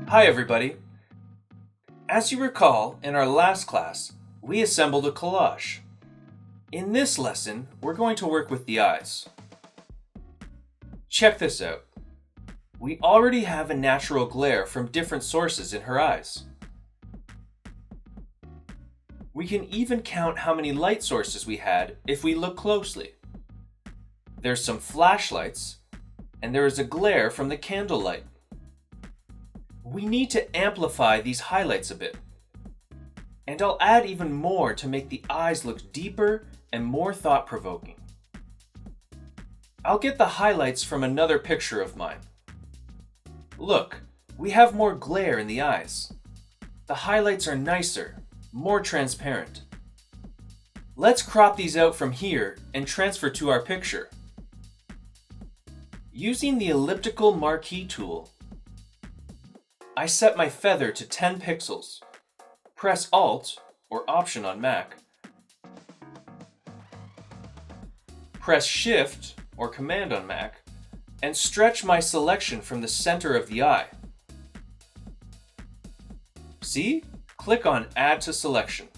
Hi everybody! As you recall, in our last class, we assembled a collage. In this lesson, we're going to work with the eyes. Check this out. We already have a natural glare from different sources in her eyes. We can even count how many light sources we had if we look closely. There's some flashlights, and there is a glare from the candlelight. We need to amplify these highlights a bit. And I'll add even more to make the eyes look deeper and more thought-provoking. I'll get the highlights from another picture of mine. Look, we have more glare in the eyes. The highlights are nicer, more transparent. Let's crop these out from here and transfer to our picture. Using the elliptical marquee tool, I set my feather to 10 pixels. Press Alt or Option on Mac. Press Shift or Command on Mac and stretch my selection from the center of the eye. See? Click on Add to Selection.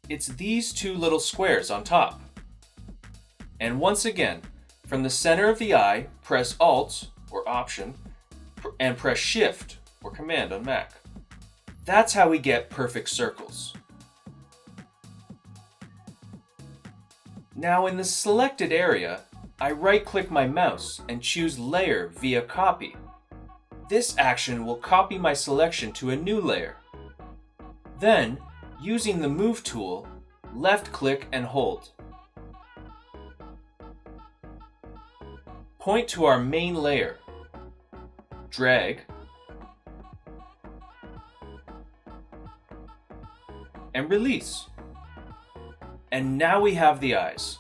It's these two little squares on top. And once again, from the center of the eye, press Alt or Option and press Shift or Command on Mac. That's how we get perfect circles. Now in the selected area, I right-click my mouse and choose Layer via Copy. This action will copy my selection to a new layer. Then, using the Move tool, left-click and hold. Point to our main layer. Drag, and release. And now we have the eyes.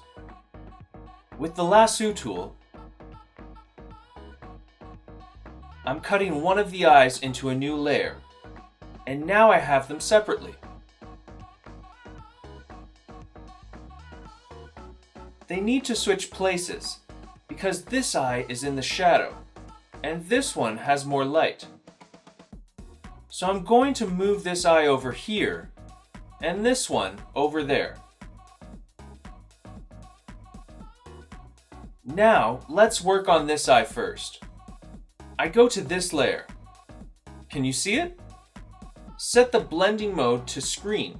With the lasso tool, I'm cutting one of the eyes into a new layer, and now I have them separately. They need to switch places because this eye is in the shadow and this one has more light. So I'm going to move this eye over here and this one over there. Now, let's work on this eye first. I go to this layer. Can you see it? Set the blending mode to screen.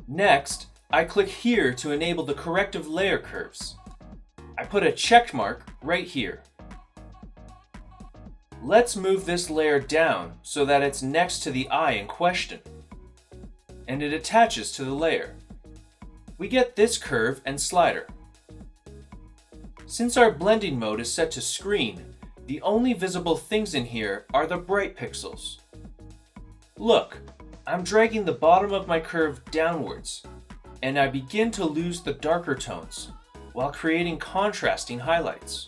Next, I click here to enable the corrective layer curves. I put a check mark right here. Let's move this layer down so that it's next to the eye in question, and it attaches to the layer. We get this curve and slider. Since our blending mode is set to screen, the only visible things in here are the bright pixels. Look, I'm dragging the bottom of my curve downwards, and I begin to lose the darker tones while creating contrasting highlights.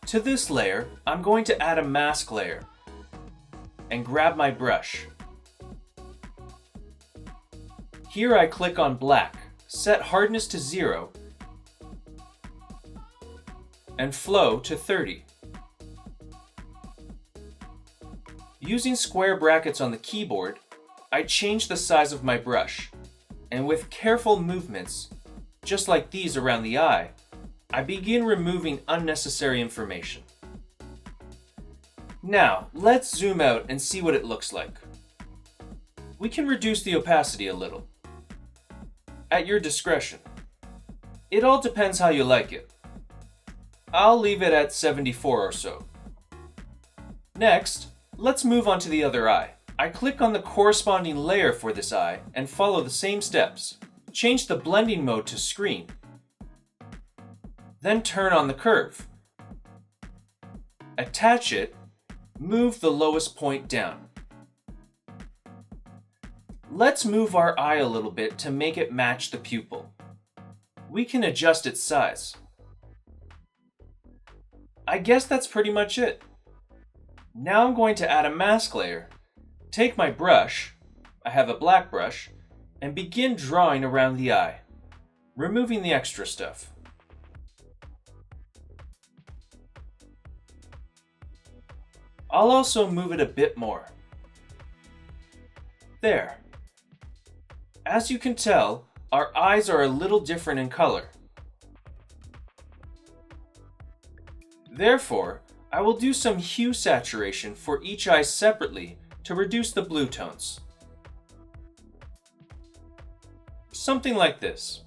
To this layer, I'm going to add a mask layer and grab my brush. Here I click on black, set hardness to 0, and flow to 30. Using square brackets on the keyboard, I change the size of my brush, and with careful movements, just like these around the eye, I begin removing unnecessary information. Now, let's zoom out and see what it looks like. We can reduce the opacity a little. At your discretion. It all depends how you like it. I'll leave it at 74 or so. Next, let's move on to the other eye. I click on the corresponding layer for this eye and follow the same steps. Change the blending mode to screen. Then turn on the curve. Attach it, move the lowest point down. Let's move our eye a little bit to make it match the pupil. We can adjust its size. I guess that's pretty much it. Now I'm going to add a mask layer. Take my brush, I have a black brush, and begin drawing around the eye, removing the extra stuff. I'll also move it a bit more. There. As you can tell, our eyes are a little different in color. Therefore, I will do some hue saturation for each eye separately to reduce the blue tones. Something like this.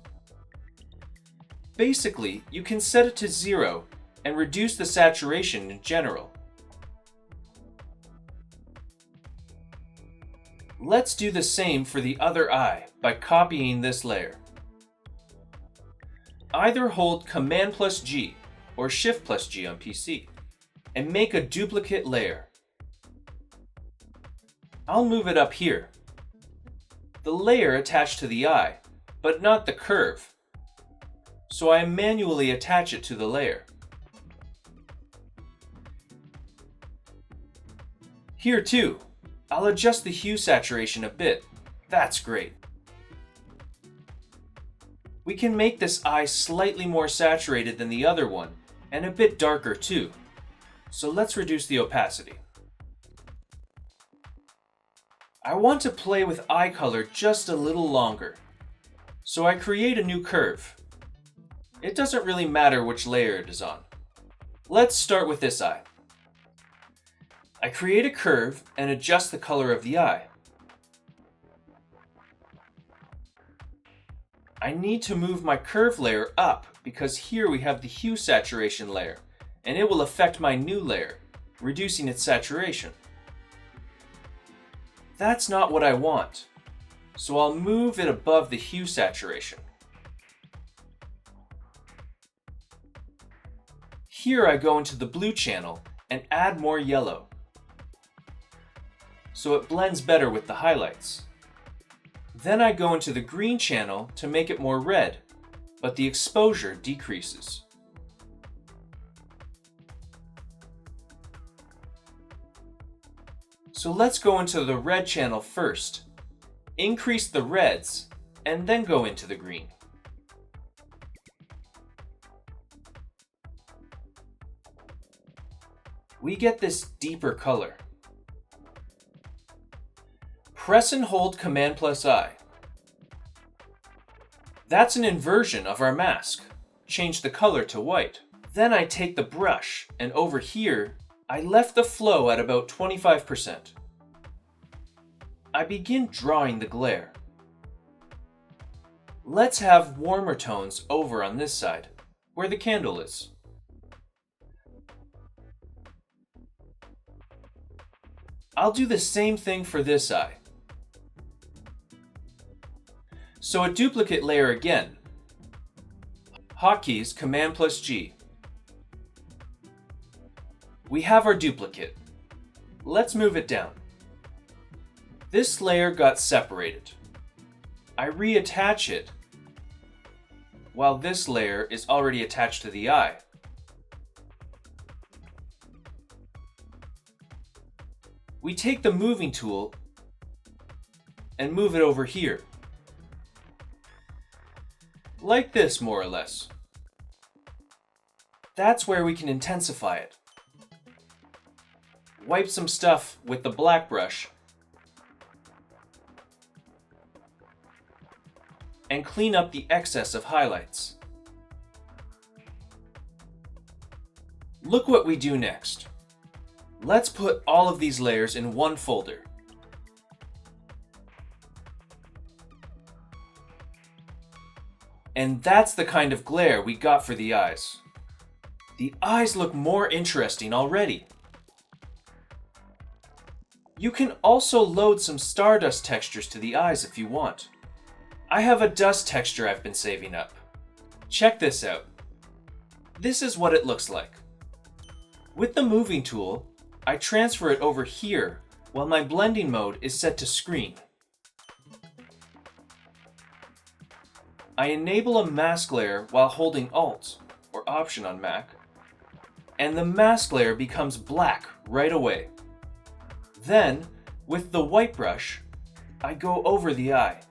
Basically, you can set it to 0 and reduce the saturation in general. Let's do the same for the other eye by copying this layer. Either hold Command+G or Shift+G on PC and make a duplicate layer. I'll move it up here. The layer attached to the eye, but not the curve, so I manually attach it to the layer. Here too, I'll adjust the hue saturation a bit. That's great. We can make this eye slightly more saturated than the other one, and a bit darker too. So let's reduce the opacity. I want to play with eye color just a little longer, so I create a new curve. It doesn't really matter which layer it is on. Let's start with this eye. I create a curve and adjust the color of the eye. I need to move my curve layer up because here we have the hue saturation layer, and it will affect my new layer, reducing its saturation. That's not what I want, so I'll move it above the hue saturation. Here I go into the blue channel and add more yellow, so it blends better with the highlights. Then I go into the green channel to make it more red, but the exposure decreases. So let's go into the red channel first, increase the reds, and then go into the green. We get this deeper color. Press and hold Command+I. That's an inversion of our mask. Change the color to white. Then I take the brush, and over here, I left the flow at about 25%. I begin drawing the glare. Let's have warmer tones over on this side, where the candle is. I'll do the same thing for this eye. So a duplicate layer again. Hotkeys Command+G. We have our duplicate. Let's move it down. This layer got separated. I reattach it while this layer is already attached to the eye. We take the moving tool and move it over here. Like this, more or less. That's where we can intensify it. Wipe some stuff with the black brush and clean up the excess of highlights. Look what we do next. Let's put all of these layers in one folder. And that's the kind of glare we got for the eyes. The eyes look more interesting already. You can also load some stardust textures to the eyes if you want. I have a dust texture I've been saving up. Check this out. This is what it looks like. With the moving tool, I transfer it over here while my blending mode is set to screen. I enable a mask layer while holding Alt or Option on Mac, and the mask layer becomes black right away. Then, with the white brush, I go over the eye.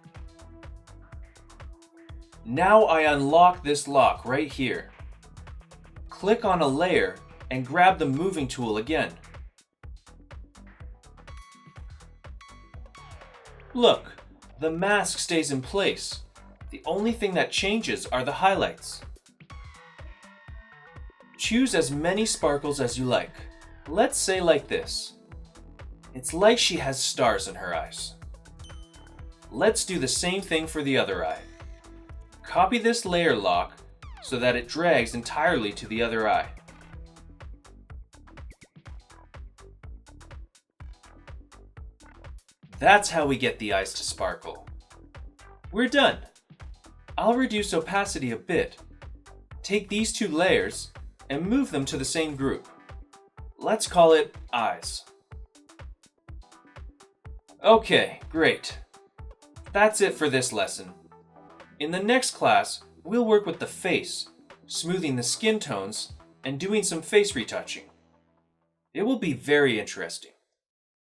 Now I unlock this lock right here. Click on a layer and grab the moving tool again. Look, the mask stays in place. The only thing that changes are the highlights. Choose as many sparkles as you like. Let's say like this. It's like she has stars in her eyes. Let's do the same thing for the other eye. Copy this layer lock so that it drags entirely to the other eye. That's how we get the eyes to sparkle. We're done. I'll reduce opacity a bit. Take these two layers and move them to the same group. Let's call it eyes. Okay, great. That's it for this lesson. In the next class, we'll work with the face, smoothing the skin tones, and doing some face retouching. It will be very interesting.